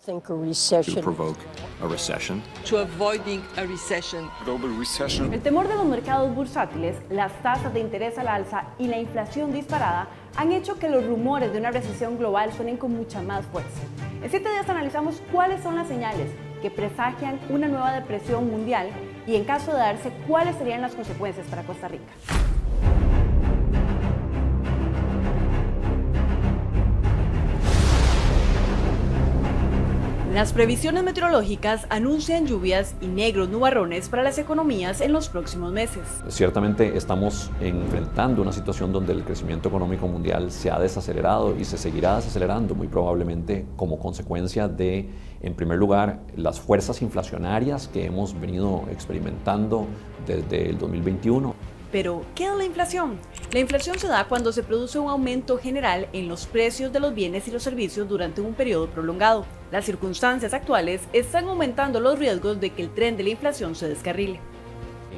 think a recession. To provoke a recession. To avoiding a recession. Global recession. El temor de los mercados bursátiles, las tasas de interés al alza y la inflación disparada han hecho que los rumores de una recesión global suenen con mucha más fuerza. En 7 días analizamos cuáles son las señales que presagian una nueva depresión mundial y, en caso de darse, cuáles serían las consecuencias para Costa Rica. Las previsiones meteorológicas anuncian lluvias y negros nubarrones para las economías en los próximos meses. Ciertamente estamos enfrentando una situación donde el crecimiento económico mundial se ha desacelerado y se seguirá desacelerando muy probablemente como consecuencia de, en primer lugar, las fuerzas inflacionarias que hemos venido experimentando desde el 2021. Pero, ¿qué es la inflación? La inflación se da cuando se produce un aumento general en los precios de los bienes y los servicios durante un periodo prolongado. Las circunstancias actuales están aumentando los riesgos de que el tren de la inflación se descarrile.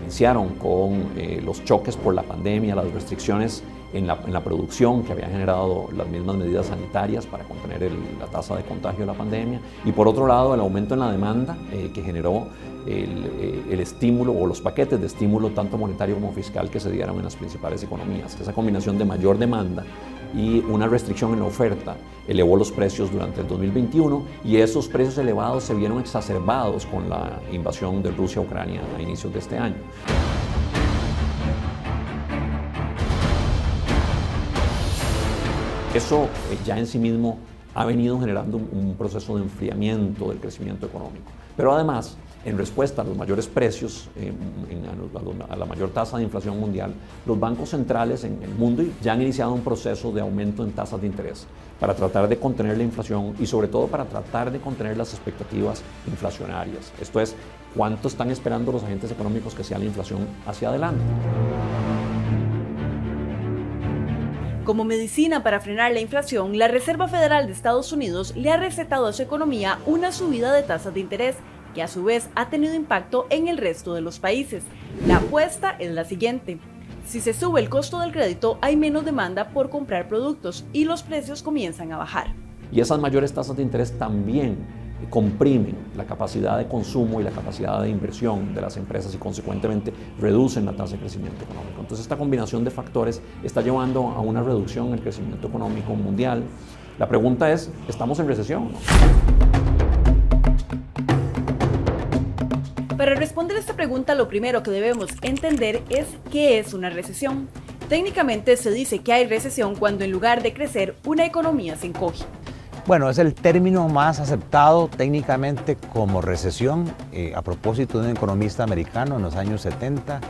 Iniciaron con los choques por la pandemia, las restricciones en la producción que habían generado las mismas medidas sanitarias para contener la tasa de contagio de la pandemia, y por otro lado el aumento en la demanda que generó el estímulo o los paquetes de estímulo tanto monetario como fiscal que se dieron en las principales economías. Esa combinación de mayor demanda y una restricción en la oferta elevó los precios durante el 2021, y esos precios elevados se vieron exacerbados con la invasión de Rusia a Ucrania a inicios de este año. Eso ya en sí mismo ha venido generando un proceso de enfriamiento del crecimiento económico. Pero además, en respuesta a los mayores precios, a la mayor tasa de inflación mundial, los bancos centrales en el mundo ya han iniciado un proceso de aumento en tasas de interés para tratar de contener la inflación y sobre todo para tratar de contener las expectativas inflacionarias. Esto es, ¿cuánto están esperando los agentes económicos que sea la inflación hacia adelante? Como medicina para frenar la inflación, la Reserva Federal de Estados Unidos le ha recetado a su economía una subida de tasas de interés, que a su vez ha tenido impacto en el resto de los países. La apuesta es la siguiente: si se sube el costo del crédito, hay menos demanda por comprar productos y los precios comienzan a bajar. Y esas mayores tasas de interés también comprimen la capacidad de consumo y la capacidad de inversión de las empresas y consecuentemente reducen la tasa de crecimiento económico. Entonces esta combinación de factores está llevando a una reducción en el crecimiento económico mundial. La pregunta es, ¿estamos en recesión o no? Para responder a esta pregunta, lo primero que debemos entender es qué es una recesión. Técnicamente se dice que hay recesión cuando en lugar de crecer, una economía se encoge. Bueno, es el término más aceptado técnicamente como recesión, a propósito de un economista americano en los años 70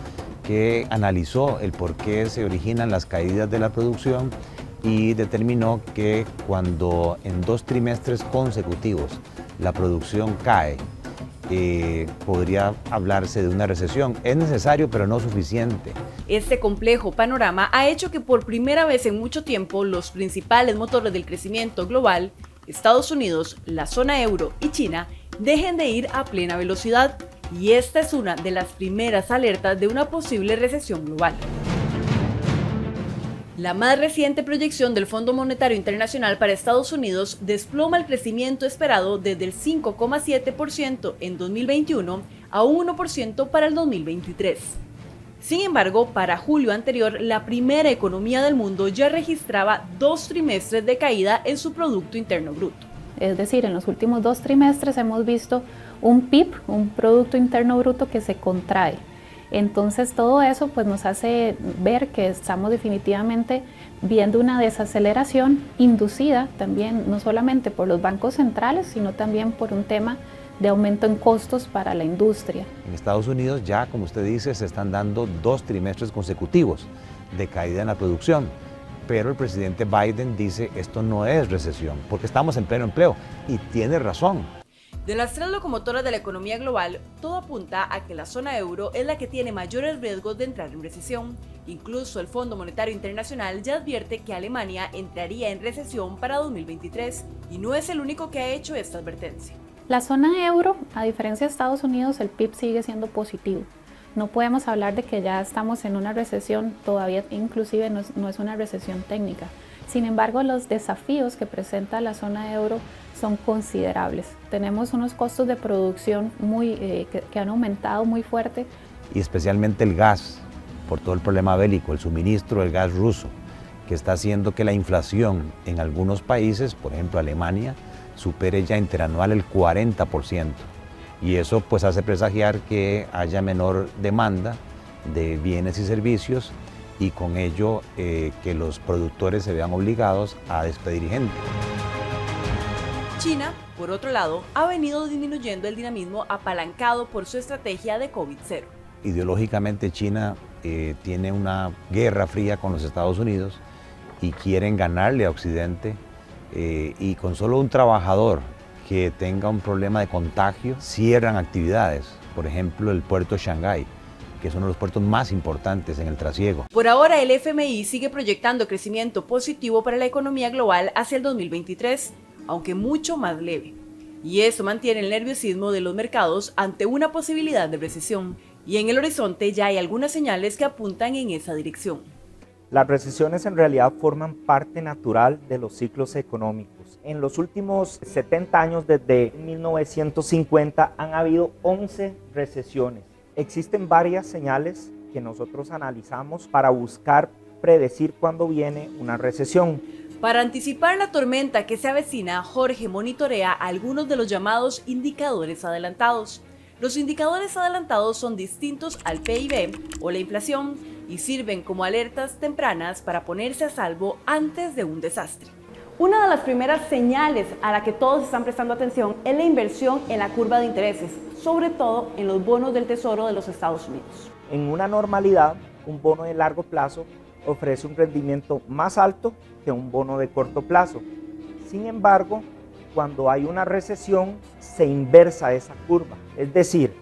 que analizó el por qué se originan las caídas de la producción y determinó que cuando en 2 trimestres consecutivos la producción cae, podría hablarse de una recesión. Es necesario, pero no suficiente. Este complejo panorama ha hecho que por primera vez en mucho tiempo los principales motores del crecimiento global, Estados Unidos, la zona euro y China, dejen de ir a plena velocidad, y esta es una de las primeras alertas de una posible recesión global. La más reciente proyección del Fondo Monetario Internacional para Estados Unidos desploma el crecimiento esperado desde el 5,7% en 2021 a un 1% para el 2023. Sin embargo, para julio anterior, la primera economía del mundo ya registraba 2 trimestres de caída en su Producto Interno Bruto. Es decir, en los últimos 2 trimestres hemos visto un PIB, un Producto Interno Bruto, que se contrae. Entonces todo eso pues nos hace ver que estamos definitivamente viendo una desaceleración inducida también no solamente por los bancos centrales, sino también por un tema de aumento en costos para la industria. En Estados Unidos ya, como usted dice, se están dando 2 trimestres consecutivos de caída en la producción, pero el presidente Biden dice esto no es recesión, porque estamos en pleno empleo, y tiene razón. De las 3 locomotoras de la economía global, todo apunta a que la zona euro es la que tiene mayores riesgos de entrar en recesión. Incluso el Fondo Monetario Internacional ya advierte que Alemania entraría en recesión para 2023, y no es el único que ha hecho esta advertencia. La zona euro, a diferencia de Estados Unidos, el PIB sigue siendo positivo. No podemos hablar de que ya estamos en una recesión, todavía inclusive no es una recesión técnica. Sin embargo, los desafíos que presenta la zona euro son considerables. Tenemos unos costos de producción que han aumentado muy fuerte. Y especialmente el gas, por todo el problema bélico, el suministro del gas ruso, que está haciendo que la inflación en algunos países, por ejemplo Alemania, supere ya interanual el 40%. Y eso pues hace presagiar que haya menor demanda de bienes y servicios y con ello que los productores se vean obligados a despedir gente. China, por otro lado, ha venido disminuyendo el dinamismo apalancado por su estrategia de COVID-0. Ideológicamente China tiene una guerra fría con los Estados Unidos y quieren ganarle a Occidente y con solo un trabajador que tenga un problema de contagio cierran actividades, por ejemplo el puerto de Shanghái, que es uno de los puertos más importantes en el trasiego. Por ahora, el FMI sigue proyectando crecimiento positivo para la economía global hacia el 2023, aunque mucho más leve. Y eso mantiene el nerviosismo de los mercados ante una posibilidad de recesión. Y en el horizonte ya hay algunas señales que apuntan en esa dirección. Las recesiones en realidad forman parte natural de los ciclos económicos. En los últimos 70 años, desde 1950, han habido 11 recesiones. Existen varias señales que nosotros analizamos para buscar predecir cuándo viene una recesión. Para anticipar la tormenta que se avecina, Jorge monitorea algunos de los llamados indicadores adelantados. Los indicadores adelantados son distintos al PIB o la inflación y sirven como alertas tempranas para ponerse a salvo antes de un desastre. Una de las primeras señales a la que todos están prestando atención es la inversión en la curva de intereses, sobre todo en los bonos del Tesoro de los Estados Unidos. En una normalidad, un bono de largo plazo ofrece un rendimiento más alto que un bono de corto plazo. Sin embargo, cuando hay una recesión, se inversa esa curva. Es decir,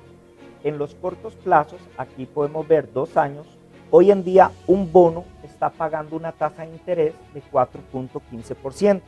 en los cortos plazos, aquí podemos ver 2 años, hoy en día un bono está pagando una tasa de interés de 4.15%,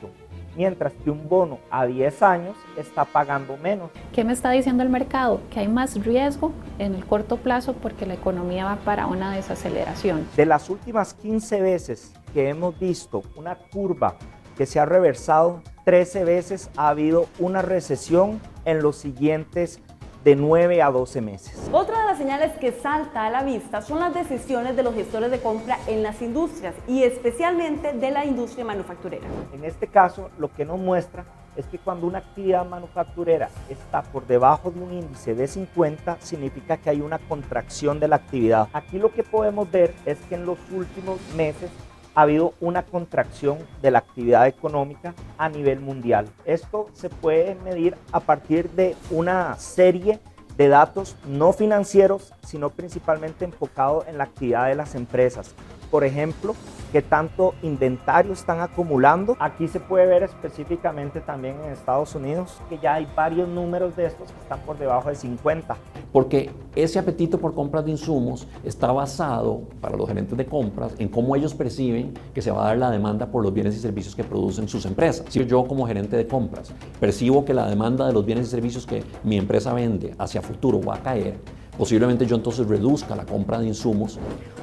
mientras que un bono a 10 años está pagando menos. ¿Qué me está diciendo el mercado? Que hay más riesgo en el corto plazo porque la economía va para una desaceleración. De las últimas 15 veces que hemos visto una curva que se ha reversado, 13 veces ha habido una recesión en los siguientes de 9 a 12 meses. Otra de las señales que salta a la vista son las decisiones de los gestores de compra en las industrias y especialmente de la industria manufacturera. En este caso, lo que nos muestra es que cuando una actividad manufacturera está por debajo de un índice de 50, significa que hay una contracción de la actividad. Aquí lo que podemos ver es que en los últimos meses ha habido una contracción de la actividad económica a nivel mundial. Esto se puede medir a partir de una serie de datos no financieros, sino principalmente enfocado en la actividad de las empresas. Por ejemplo, qué tanto inventario están acumulando. Aquí se puede ver específicamente también en Estados Unidos que ya hay varios números de estos que están por debajo de 50. Porque ese apetito por compras de insumos está basado para los gerentes de compras en cómo ellos perciben que se va a dar la demanda por los bienes y servicios que producen sus empresas. Si yo como gerente de compras percibo que la demanda de los bienes y servicios que mi empresa vende hacia futuro va a caer, posiblemente yo entonces reduzca la compra de insumos.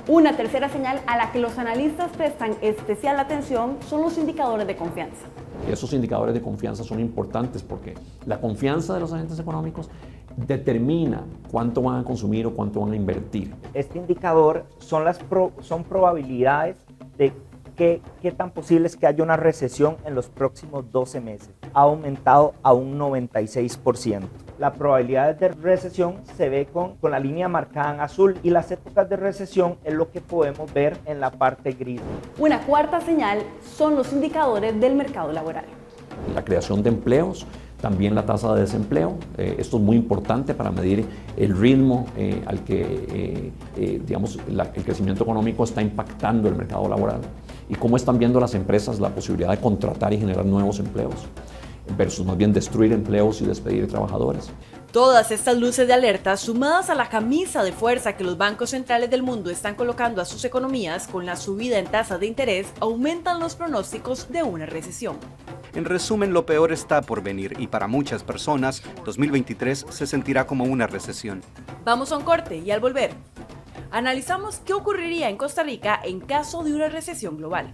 Una tercera señal a la que los analistas prestan especial atención son los indicadores de confianza. Esos indicadores de confianza son importantes porque la confianza de los agentes económicos determina cuánto van a consumir o cuánto van a invertir. Este indicador son probabilidades de qué tan posible es que haya una recesión en los próximos 12 meses. Ha aumentado a un 96%. La probabilidad de recesión se ve con la línea marcada en azul y las épocas de recesión es lo que podemos ver en la parte gris. Una cuarta señal son los indicadores del mercado laboral. La creación de empleos, también la tasa de desempleo. Esto es muy importante para medir el ritmo al que el crecimiento económico está impactando el mercado laboral y cómo están viendo las empresas la posibilidad de contratar y generar nuevos empleos versus más bien destruir empleos y despedir trabajadores. Todas estas luces de alerta, sumadas a la camisa de fuerza que los bancos centrales del mundo están colocando a sus economías con la subida en tasas de interés, aumentan los pronósticos de una recesión. En resumen, lo peor está por venir y para muchas personas, 2023 se sentirá como una recesión. Vamos a un corte y al volver, analizamos qué ocurriría en Costa Rica en caso de una recesión global.